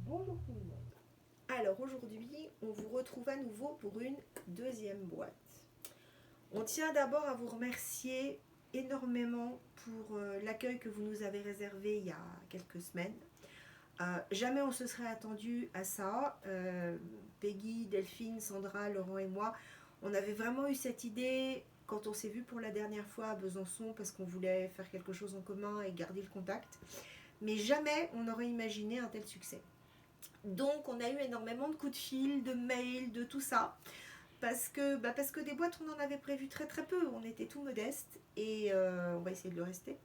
Bonjour tout le monde. Alors aujourd'hui, on vous retrouve à nouveau pour une deuxième boîte. On tient d'abord à vous remercier énormément pour l'accueil que vous nous avez réservé il y a quelques semaines. Jamais on se serait attendu à ça. Peggy, Delphine, Sandra, Laurent et moi, on avait vraiment eu cette idée quand on s'est vu pour la dernière fois à Besançon parce qu'on voulait faire quelque chose en commun et garder le contact. Mais jamais on n'aurait imaginé un tel succès. Donc on a eu énormément de coups de fil, de mails, de tout ça. Parce que des boîtes, on en avait prévu très très peu. On était tout modeste et on va essayer de le rester.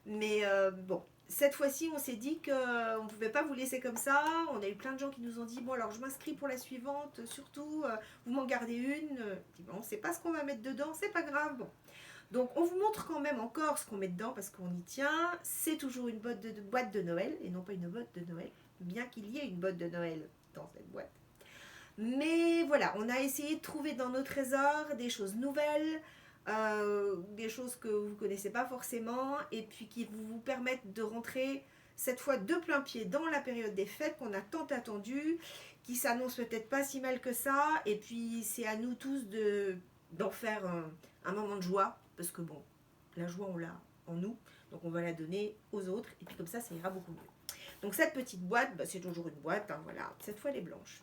Mais bon, cette fois-ci, on s'est dit qu'on ne pouvait pas vous laisser comme ça. On a eu plein de gens qui nous ont dit, bon alors je m'inscris pour la suivante, surtout, vous m'en gardez une. Bon, on ne sait pas ce qu'on va mettre dedans, c'est pas grave. Bon. Donc on vous montre quand même encore ce qu'on met dedans parce qu'on y tient. C'est toujours une boîte de Noël et non pas une botte de Noël, bien qu'il y ait une botte de Noël dans cette boîte. Mais voilà, on a essayé de trouver dans nos trésors des choses nouvelles, des choses que vous ne connaissez pas forcément, et puis qui vous permettent de rentrer cette fois de plein pied dans la période des fêtes qu'on a tant attendue, qui s'annonce peut-être pas si mal que ça, et puis c'est à nous tous d'en faire un moment de joie, parce que bon, la joie on l'a en nous, donc on va la donner aux autres, et puis comme ça ira beaucoup mieux. Donc cette petite boîte, c'est toujours une boîte, hein, voilà, cette fois elle est blanche.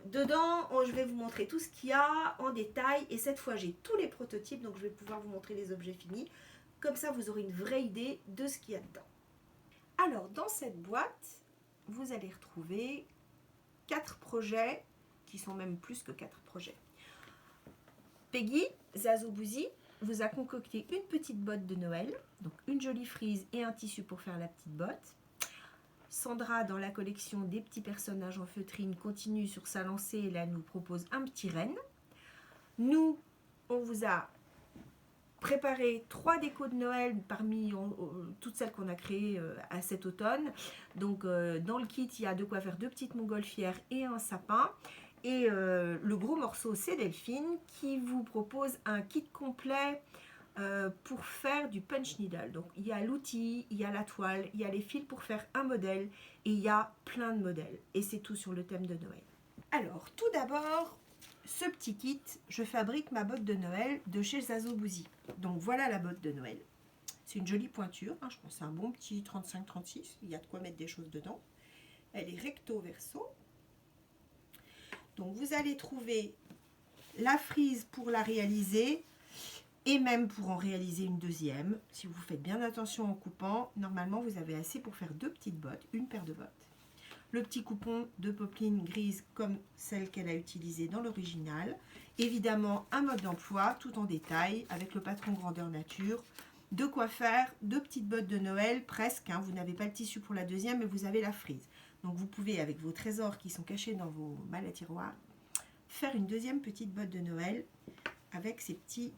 Dedans, je vais vous montrer tout ce qu'il y a en détail et cette fois j'ai tous les prototypes, donc je vais pouvoir vous montrer les objets finis. Comme ça, vous aurez une vraie idée de ce qu'il y a dedans. Alors, dans cette boîte, vous allez retrouver 4 projets, qui sont même plus que 4 projets. Peggy Zazobouzi vous a concocté une petite botte de Noël, donc une jolie frise et un tissu pour faire la petite botte. Sandra, dans la collection des petits personnages en feutrine, continue sur sa lancée et là nous propose un petit renne. Nous, on vous a préparé 3 décos de Noël parmi toutes celles qu'on a créées à cet automne. Donc dans le kit, il y a de quoi faire 2 petites montgolfières et un sapin. Et le gros morceau, c'est Delphine qui vous propose un kit complet pour faire du punch needle. Donc il y a l'outil, il y a la toile, il y a les fils pour faire un modèle et il y a plein de modèles. Et c'est tout sur le thème de Noël. Alors tout d'abord, ce petit kit, je fabrique ma botte de Noël de chez Zazobouzi. Donc voilà la botte de Noël. C'est une jolie pointure, hein, je pense que c'est un bon petit 35-36, il y a de quoi mettre des choses dedans. Elle est recto verso. Donc vous allez trouver la frise pour la réaliser, et même pour en réaliser une deuxième. Si vous faites bien attention en coupant, normalement vous avez assez pour faire 2 petites bottes, une paire de bottes. Le petit coupon de popeline grise comme celle qu'elle a utilisée dans l'original. Évidemment un mode d'emploi tout en détail avec le patron grandeur nature. De quoi faire 2 petites bottes de Noël presque, hein. Vous n'avez pas le tissu pour la deuxième mais vous avez la frise. Donc vous pouvez avec vos trésors qui sont cachés dans vos malles à tiroirs faire une deuxième petite botte de Noël avec ces petits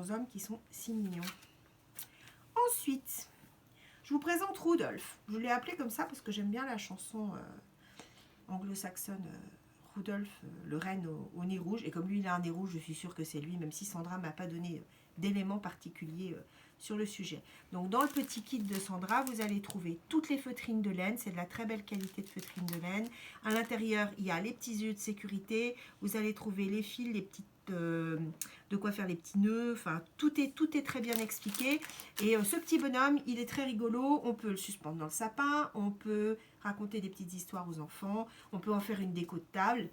hommes qui sont si mignons. Ensuite, je vous présente Rudolph. Je l'ai appelé comme ça parce que j'aime bien la chanson anglo-saxonne Rudolph, le renne au nez rouge. Et comme lui, il a un nez rouge, je suis sûre que c'est lui, même si Sandra ne m'a pas donné d'éléments particuliers sur le sujet. Donc, dans le petit kit de Sandra, vous allez trouver toutes les feutrines de laine. C'est de la très belle qualité de feutrine de laine. À l'intérieur, il y a les petits yeux de sécurité. Vous allez trouver les fils, les petites de quoi faire les petits nœuds, enfin tout est très bien expliqué. Et ce petit bonhomme, il est très rigolo, on peut le suspendre dans le sapin, on peut raconter des petites histoires aux enfants, on peut en faire une déco de table.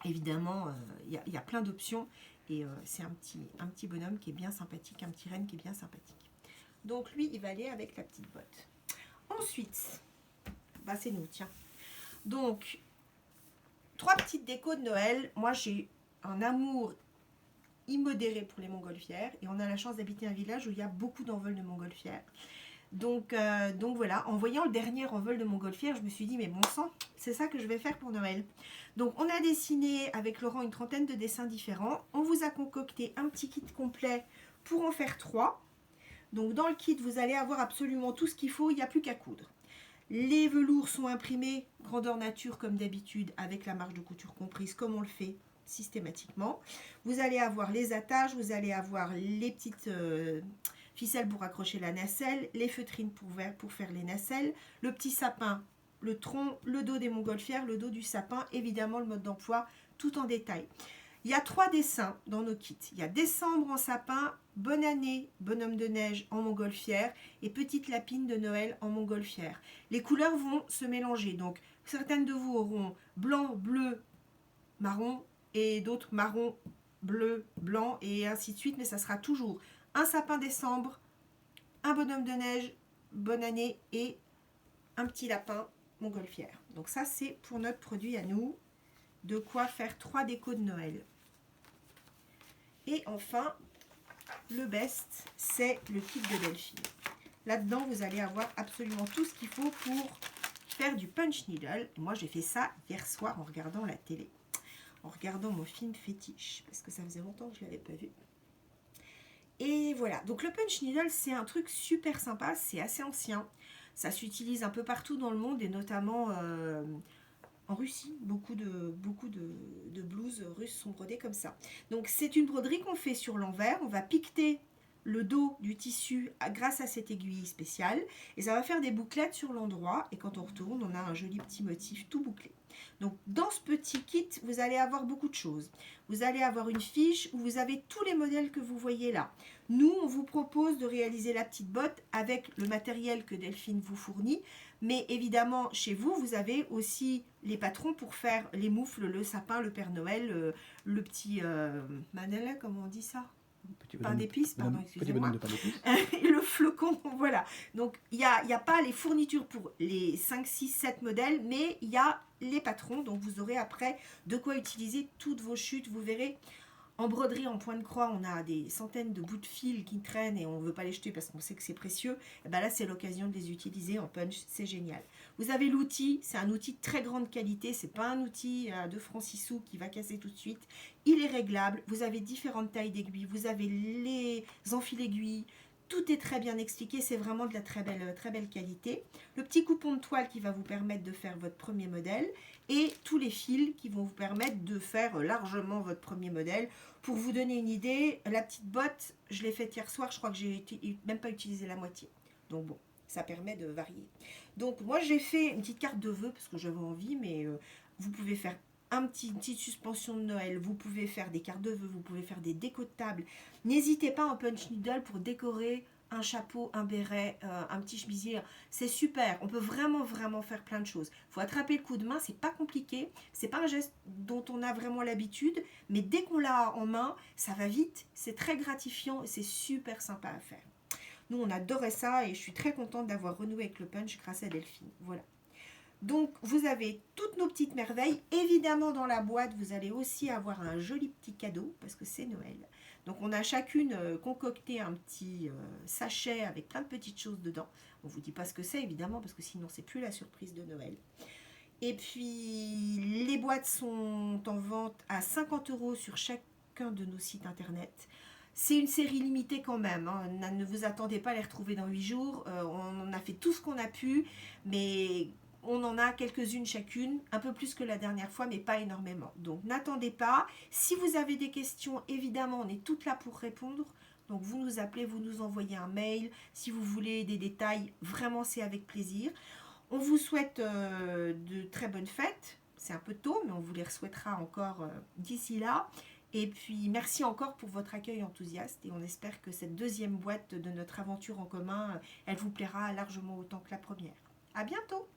Évidemment, il y a plein d'options et c'est un petit bonhomme qui est bien sympathique, un petit renne qui est bien sympathique. Donc lui, il va aller avec la petite botte. Ensuite, c'est nous, tiens. Donc, 3 petites décos de Noël. Moi, j'ai un amour immodéré pour les montgolfières et on a la chance d'habiter un village où il y a beaucoup d'envols de montgolfières. Donc voilà, en voyant le dernier envol de montgolfière, je me suis dit mais bon sang, c'est ça que je vais faire pour Noël. Donc on a dessiné avec Laurent une trentaine de dessins différents. On vous a concocté un petit kit complet pour en faire 3. Donc dans le kit, vous allez avoir absolument tout ce qu'il faut, il n'y a plus qu'à coudre. Les velours sont imprimés grandeur nature comme d'habitude avec la marge de couture comprise comme on le fait systématiquement. Vous allez avoir les attaches, vous allez avoir les petites ficelles pour accrocher la nacelle, les feutrines pour faire les nacelles, le petit sapin le tronc, le dos des montgolfières, le dos du sapin, évidemment le mode d'emploi, tout en détail. Il y a 3 dessins dans nos kits. Il y a décembre en sapin, bonne année, bonhomme de neige en montgolfière et petite lapine de Noël en montgolfière. Les couleurs vont se mélanger. Donc, certaines de vous auront blanc, bleu, marron et d'autres marron, bleu, blanc et ainsi de suite. Mais ça sera toujours un sapin décembre, un bonhomme de neige, bonne année et un petit lapin montgolfière. Donc ça, c'est pour notre produit à nous. De quoi faire 3 décos de Noël. Et enfin, le best, c'est le kit de Delphine. Là-dedans, vous allez avoir absolument tout ce qu'il faut pour faire du punch needle. Et moi, j'ai fait ça hier soir en regardant la télé, en regardant mon film fétiche, parce que ça faisait longtemps que je ne l'avais pas vu. Et voilà, donc le punch needle, c'est un truc super sympa, c'est assez ancien. Ça s'utilise un peu partout dans le monde et notamment en Russie, beaucoup de blouses russes sont brodées comme ça. Donc c'est une broderie qu'on fait sur l'envers. On va piqueter le dos du tissu grâce à cette aiguille spéciale et ça va faire des bouclettes sur l'endroit. Et quand on retourne, on a un joli petit motif tout bouclé. Donc dans ce petit kit, vous allez avoir beaucoup de choses. Vous allez avoir une fiche où vous avez tous les modèles que vous voyez là. Nous, on vous propose de réaliser la petite botte avec le matériel que Delphine vous fournit. Mais évidemment, chez vous, vous avez aussi les patrons pour faire les moufles, le sapin, le Père Noël, le petit manela, comment on dit ça? Pain d'épices, pardon, excusez-moi. Le flocon, voilà. Donc, il n'y a pas les fournitures pour les 5, 6, 7 modèles, mais il y a les patrons. Donc, vous aurez après de quoi utiliser toutes vos chutes. Vous verrez, en broderie, en point de croix, on a des centaines de bouts de fil qui traînent et on ne veut pas les jeter parce qu'on sait que c'est précieux. Et ben là, c'est l'occasion de les utiliser en punch, c'est génial. Vous avez l'outil, c'est un outil de très grande qualité. C'est pas un outil de francs 6 sous qui va casser tout de suite. Il est réglable. Vous avez différentes tailles d'aiguilles. Vous avez les enfils aiguilles. Tout est très bien expliqué, c'est vraiment de la très belle qualité. Le petit coupon de toile qui va vous permettre de faire votre premier modèle et tous les fils qui vont vous permettre de faire largement votre premier modèle. Pour vous donner une idée, la petite botte, je l'ai faite hier soir, je crois que j'ai même pas utilisé la moitié. Donc bon, ça permet de varier. Donc moi j'ai fait une petite carte de vœux parce que j'avais envie, mais vous pouvez faire une petite suspension de Noël, vous pouvez faire des cartes de vœux, vous pouvez faire des décos de table. N'hésitez pas en punch needle pour décorer un chapeau, un béret, un petit chemisier. C'est super, on peut vraiment faire plein de choses. Il faut attraper le coup de main, c'est pas compliqué, c'est pas un geste dont on a vraiment l'habitude, mais dès qu'on l'a en main, ça va vite, c'est très gratifiant et c'est super sympa à faire. Nous, on adorait ça et je suis très contente d'avoir renoué avec le punch grâce à Delphine. Voilà. Donc, vous avez toutes nos petites merveilles. Évidemment, dans la boîte, vous allez aussi avoir un joli petit cadeau parce que c'est Noël. Donc, on a chacune concocté un petit sachet avec plein de petites choses dedans. On ne vous dit pas ce que c'est, évidemment, parce que sinon, c'est plus la surprise de Noël. Et puis, les boîtes sont en vente à 50 € sur chacun de nos sites internet. C'est une série limitée quand même, hein. Ne vous attendez pas à les retrouver dans 8 jours. On a fait tout ce qu'on a pu, mais on en a quelques-unes chacune, un peu plus que la dernière fois, mais pas énormément. Donc n'attendez pas. Si vous avez des questions, évidemment, on est toutes là pour répondre. Donc vous nous appelez, vous nous envoyez un mail. Si vous voulez des détails, vraiment c'est avec plaisir. On vous souhaite de très bonnes fêtes. C'est un peu tôt, mais on vous les souhaitera encore d'ici là. Et puis merci encore pour votre accueil enthousiaste et on espère que cette deuxième boîte de notre aventure en commun, elle vous plaira largement autant que la première. À bientôt!